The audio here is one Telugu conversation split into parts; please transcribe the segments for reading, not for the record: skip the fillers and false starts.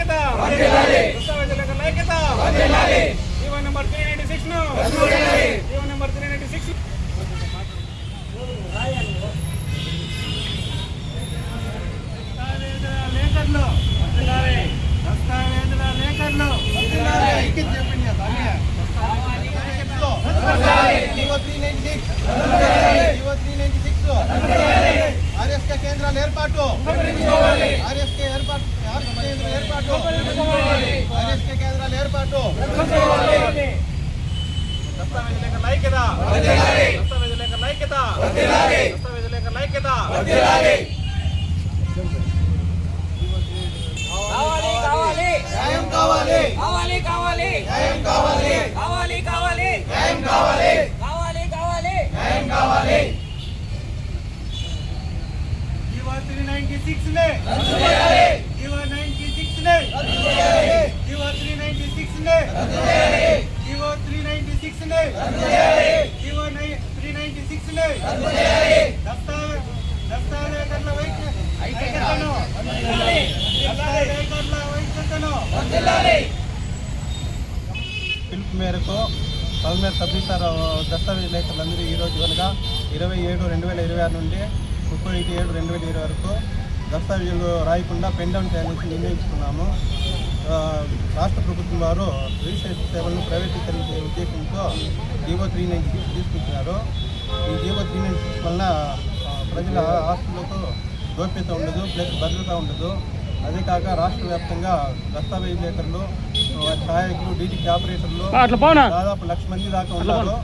ఐక్యత, దస్తావేజుల ఐక్యత. జీవో నెంబర్ 396 ను, జీవో నెంబర్ 396 దస్తావేజుల లేఖర్లు ఆర్ఎస్కే కేంద్రాల ఏర్పాటు, ఆర్ఎస్కే కేంద్రాల ఏర్పాటు. దస్తావేజుల ఐక్యత, దస్తావేజుల ఐక్యత, దస్తావేజుల ఐక్యత. కావాలి కావాలి న్యాయం కావాలి, కావాలి కావాలి న్యాయం కావాలి, కావాలి కావాలి న్యాయం కావాలి, కావాలి కావాలి న్యాయం కావాలి. జీవో 396 నే, జీవో 96 నే, జీవో 396 నే, జీవో 396 నే, జీవో 396 నే. దస్తావేజుల ఐక్యతను, దస్తావేజుల ఐక్యతను. పిలుపు మేరకు పల్మేర్ సబ్ రిజిస్టార్ దస్తావేజ్ లేఖలందరూ ఈరోజు అనగా 27/2026 నుండి 31/7/2020 వరకు దస్తావేజులు రాయకుండా పెన్ డౌన్ చేయాలని నిర్ణయించుకున్నాము. రాష్ట్ర ప్రభుత్వం వారు రిజిస్ట్రేషన్ సేవలను ప్రైవేటీకరించే ఉద్దేశంతో జీవో 396 తీసుకుంటున్నారు. ఈ జీవో 396 వలన ప్రజల ఆస్తులకు గోప్యత ఉండదు, ప్లస్ భద్రత ఉండదు. అదే కాక రాష్ట్ర వ్యాప్తంగా దస్తావేజ్ లేఖర్లు, సహాయకులు, డీటీకి ఆపరేటర్లు దాదాపు 1,00,000 మంది దాకా ఉన్నారు.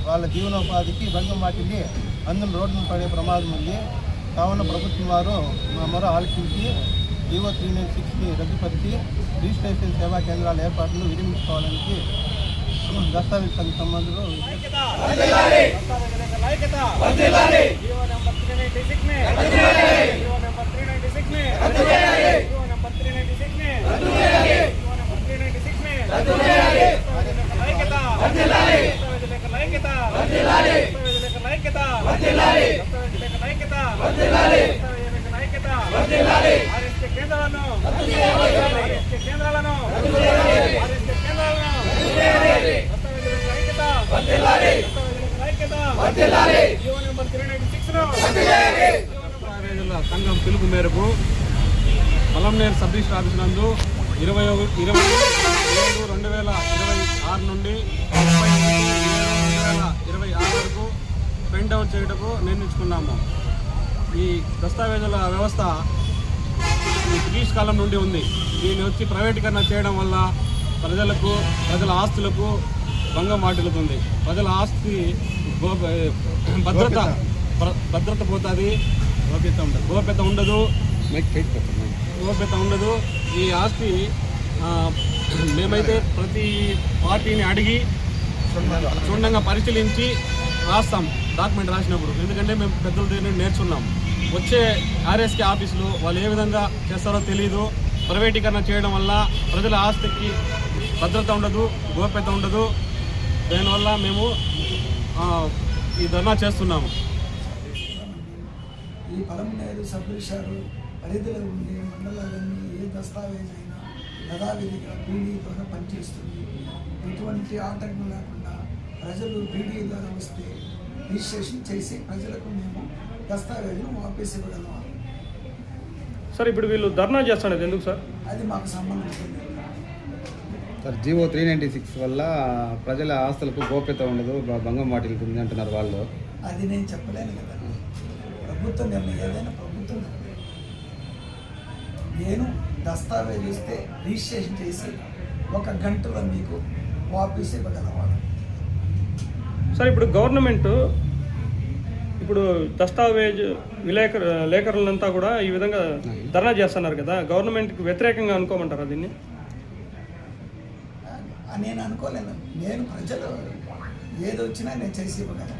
వాళ్ళ జీవనోపాధికి భంగం వాటిల్లి అందరూ రోడ్డును పడే ప్రమాదం ఉంది. కావున ప్రభుత్వం వారు మా మొర ఆలకించి జీవో 396ని రద్దుపరిచి రిజిస్ట్రేషన్ సేవా కేంద్రాల ఏర్పాట్లు విరమించుకోవడానికి దస్తావేజ్ సంఘ సంబంధులు సంఘం పిలుపు మేరకు పలంనేరు సబ్ రిజిస్టర్ ఆఫీస్ నందు 27/2026 నుండి 30/7/2026 వరకు పెన్ డౌన్ చేయటకు నిర్ణయించుకున్నాము. ఈ దస్తావేజుల వ్యవస్థ బ్రిటిష్ కాలం నుండి ఉంది. దీన్ని వచ్చి ప్రైవేటీకరణ చేయడం వల్ల ప్రజల ఆస్తులకు భంగం వాటిల్లుతుంది. ప్రజల ఆస్తి భద్రత పోతుంది, గోప్యత ఉండదు. ఈ ఆస్తి మేమైతే ప్రతి పార్టీని అడిగి క్షుణ్ణంగా పరిశీలించి రాస్తాం డాక్యుమెంట్ రాసినప్పుడు. ఎందుకంటే మేము పెద్దల దగ్గర నేర్చుకున్నాం. వచ్చే ఆర్ఎస్కే ఆఫీసులు వాళ్ళు ఏ విధంగా చేస్తారో తెలియదు. ప్రైవేటీకరణ చేయడం వల్ల ప్రజల ఆస్తికి భద్రత ఉండదు, గోప్యత ఉండదు. దానివల్ల మేము ఈ ధర్నా చేస్తున్నాము. ఈ పలంనేరు సబ్ రిజిస్టార్ పరిధిలో ఉండే మండలాలన్నీ ఏ దస్తావేజ్ అయినా యథావిధిగా బీడీ ద్వారా పనిచేస్తుంది. ఎటువంటి ఆటంకం లేకుండా ప్రజలు బీడీ ద్వారా వస్తే రిజిస్ట్రేషన్ చేసి ప్రజలకు మేము దస్తావేజును వాపస్ ఇవ్వగలం. సార్ ఇప్పుడు వీళ్ళు ధర్నా చేస్తున్నది ఎందుకు సార్? అది మాకు సంబంధం లేదు సార్. జీవో 396 వల్ల ప్రజల ఆస్తులకు గోప్యత ఉండదు, భంగం వాటిల్లుతుంది అంటున్నారు వాళ్ళు. అది నేను చెప్పలేను కదండి. ప్రభుత్వం నిర్ణయం ఏదైనా ప్రభుత్వం నిర్ణయం. నేను దస్తావేజ్ ఇస్తే రిజిస్ట్రేషన్ చేసి 1 గంటలో మీకు వాపస్ ఇవ్వగలవాడు. సార్ ఇప్పుడు గవర్నమెంట్ ఇప్పుడు దస్తావేజ్ లేఖరులంతా కూడా ఈ విధంగా ధర్నా చేస్తున్నారు కదా, గవర్నమెంట్కి వ్యతిరేకంగా అనుకోమంటారా దీన్ని? నేను అనుకోలేను. నేను ప్రజలు ఏది వచ్చినా నేను చేసి ఇవ్వగలను.